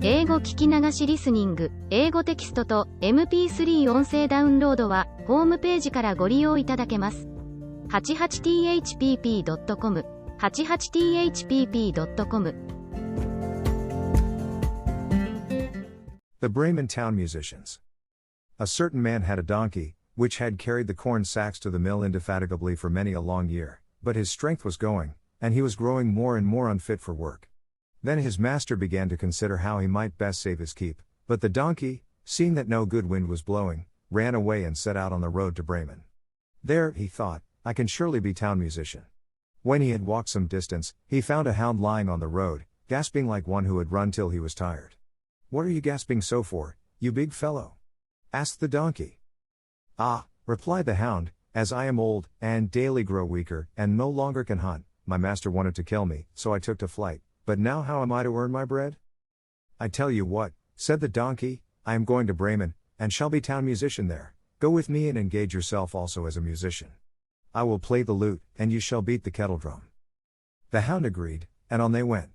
英語聞き流しリスニング、英語テキストと MP3 音声ダウンロードはホームページからご利用いただけます。88thpp.com 88thpp.com The Bremen Town Musicians. A certain man had a donkey, which had carried the corn sacks to the mill indefatigably for many a long year, but his strength was going, and he was growing more and more unfit for work. Then his master began to consider how he might best save his keep, but the donkey, seeing that no good wind was blowing, ran away and set out on the road to Bremen. There, he thought, I can surely be town musician. When he had walked some distance, he found a hound lying on the road, gasping like one who had run till he was tired. What are you gasping so for, you big fellow? Asked the donkey. Ah, replied the hound, as I am old, and daily grow weaker, and no longer can hunt, my master wanted to kill me, so I took to flight, but now how am I to earn my bread? I tell you what, said the donkey, I am going to Bremen, and shall be town musician there, go with me and engage yourself also as a musician. I will play the lute, and you shall beat the kettle drum. The hound agreed, and on they went.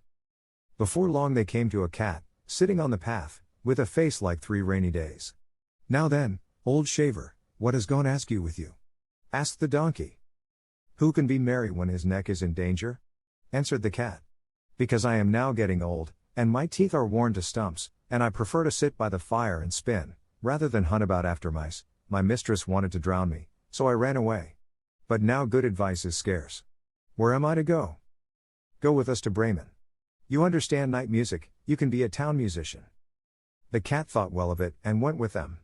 Before long they came to a cat, sitting on the path, with a face like 3 rainy days. Now then, old shaver, what has gone askew with you? Asked the donkey. Who can be merry when his neck is in danger? Answered the cat. Because I am now getting old, and my teeth are worn to stumps, and I prefer to sit by the fire and spin, rather than hunt about after mice. My mistress wanted to drown me, so I ran away. But now good advice is scarce. Where am I to go? Go with us to Bremen. You understand night music, you can be a town musician. The cat thought well of it, and went with them.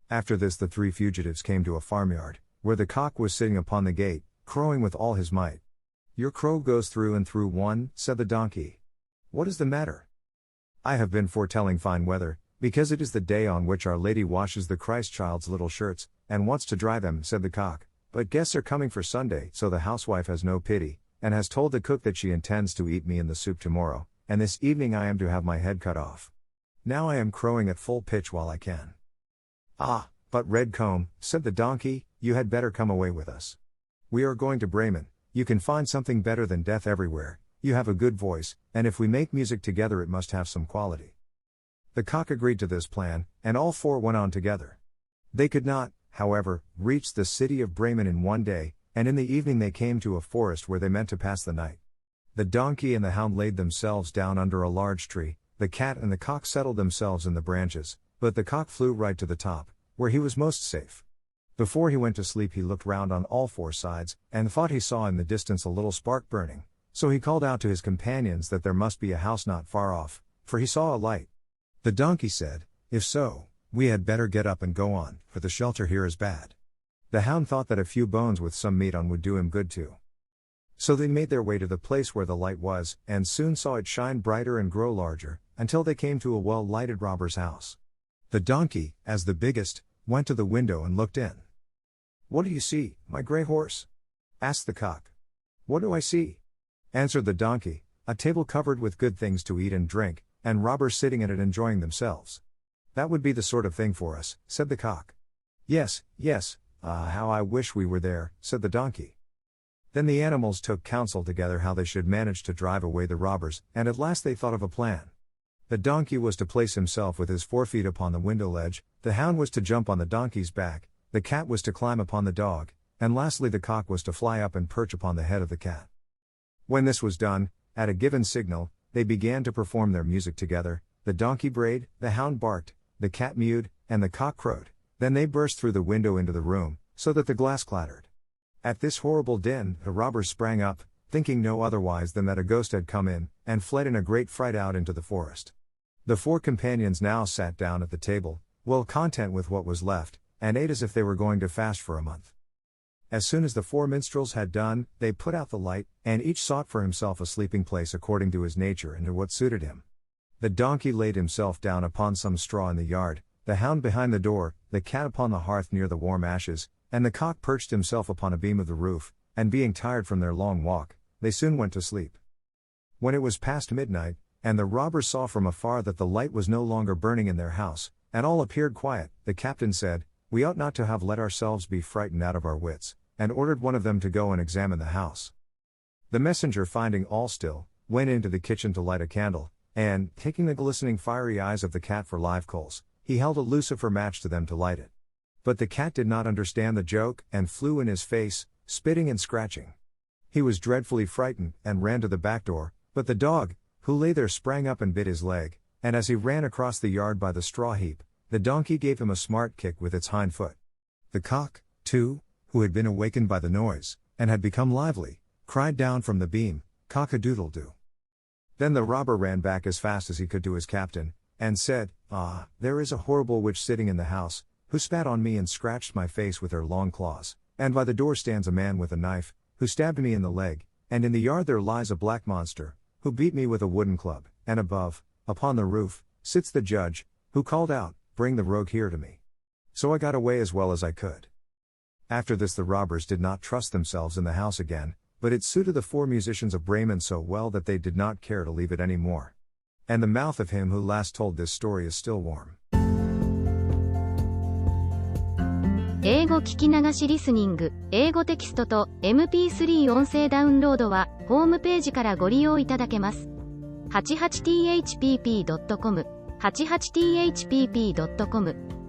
After this the 3 fugitives came to a farmyard, where the cock was sitting upon the gate, crowing with all his might. Your crow goes through and through one, said the donkey. What is the matter? I have been foretelling fine weather, because it is the day on which Our Lady washes the Christ child's little shirts, and wants to dry them, said the cock. But guests are coming for Sunday, so the housewife has no pity, and has told the cook that she intends to eat me in the soup tomorrow, and this evening I am to have my head cut off. Now I am crowing at full pitch while I can. Ah, but Red Comb, said the donkey, you had better come away with us. We are going to Bremen, you can find something better than death everywhere, you have a good voice, and if we make music together it must have some quality. The cock agreed to this plan, and all 4 went on together. They could not, however, reach the city of Bremen in one day, and in the evening they came to a forest where they meant to pass the night. The donkey and the hound laid themselves down under a large tree, the cat and the cock settled themselves in the branches, but the cock flew right to the top, where he was most safe. Before he went to sleep he looked round on all 4 sides, and thought he saw in the distance a little spark burning, so he called out to his companions that there must be a house not far off, for he saw a light. The donkey said, If so, we had better get up and go on, for the shelter here is bad. The hound thought that a few bones with some meat on would do him good too. So they made their way to the place where the light was, and soon saw it shine brighter and grow larger, until they came to a well-lighted robber's house. The donkey, as the biggest, went to the window and looked in. What do you see, my grey horse? Asked the cock. What do I see? Answered the donkey, a table covered with good things to eat and drink, and robbers sitting at it enjoying themselves. That would be the sort of thing for us, said the cock. Yes, yes, how I wish we were there, said the donkey. Then the animals took counsel together how they should manage to drive away the robbers, and at last they thought of a plan. The donkey was to place himself with his 4 feet upon the window ledge, the hound was to jump on the donkey's back, the cat was to climb upon the dog, and lastly the cock was to fly up and perch upon the head of the cat. When this was done, at a given signal, they began to perform their music together, the donkey brayed, the hound barked, the cat mewed, and the cock crowed. Then they burst through the window into the room, so that the glass clattered. At this horrible din, the robbers sprang up, thinking no otherwise than that a ghost had come in, and fled in a great fright out into the forest. The 4 companions now sat down at the table, well content with what was left, and ate as if they were going to fast for a month. As soon as the 4 minstrels had done, they put out the light, and each sought for himself a sleeping place according to his nature and to what suited him. The donkey laid himself down upon some straw in the yard, the hound behind the door, the cat upon the hearth near the warm ashes, and the cock perched himself upon a beam of the roof, and being tired from their long walk, they soon went to sleep. When it was past midnight, and the robbers saw from afar that the light was no longer burning in their house, and all appeared quiet, the captain said, We ought not to have let ourselves be frightened out of our wits, and ordered one of them to go and examine the house. The messenger, finding all still, went into the kitchen to light a candle, and, taking the glistening fiery eyes of the cat for live coals, he held a lucifer match to them to light it. But the cat did not understand the joke, and flew in his face, spitting and scratching. He was dreadfully frightened, and ran to the back door, but the dog, who lay there, sprang up and bit his leg, and as he ran across the yard by the straw heap, the donkey gave him a smart kick with its hind foot. The cock, too, who had been awakened by the noise, and had become lively, cried down from the beam, "Cock-a-doodle-doo." Then the robber ran back as fast as he could to his captain, and said, "Ah, there is a horrible witch sitting in the house, who spat on me and scratched my face with her long claws, and by the door stands a man with a knife, who stabbed me in the leg, and in the yard there lies a black monster, who beat me with a wooden club, and above, upon the roof, sits the judge, who called out, 'Bring the rogue here to me.' So I got away as well as I could." After this the robbers did not trust themselves in the house again, but it suited the 4 musicians of Bremen so well that they did not care to leave it any more. And the mouth of him who last told this story is still warm. 英語聞き流しリスニング、英語テキストと MP3 音声ダウンロードはホームページからご利用いただけます。88thpp.com、88thpp.com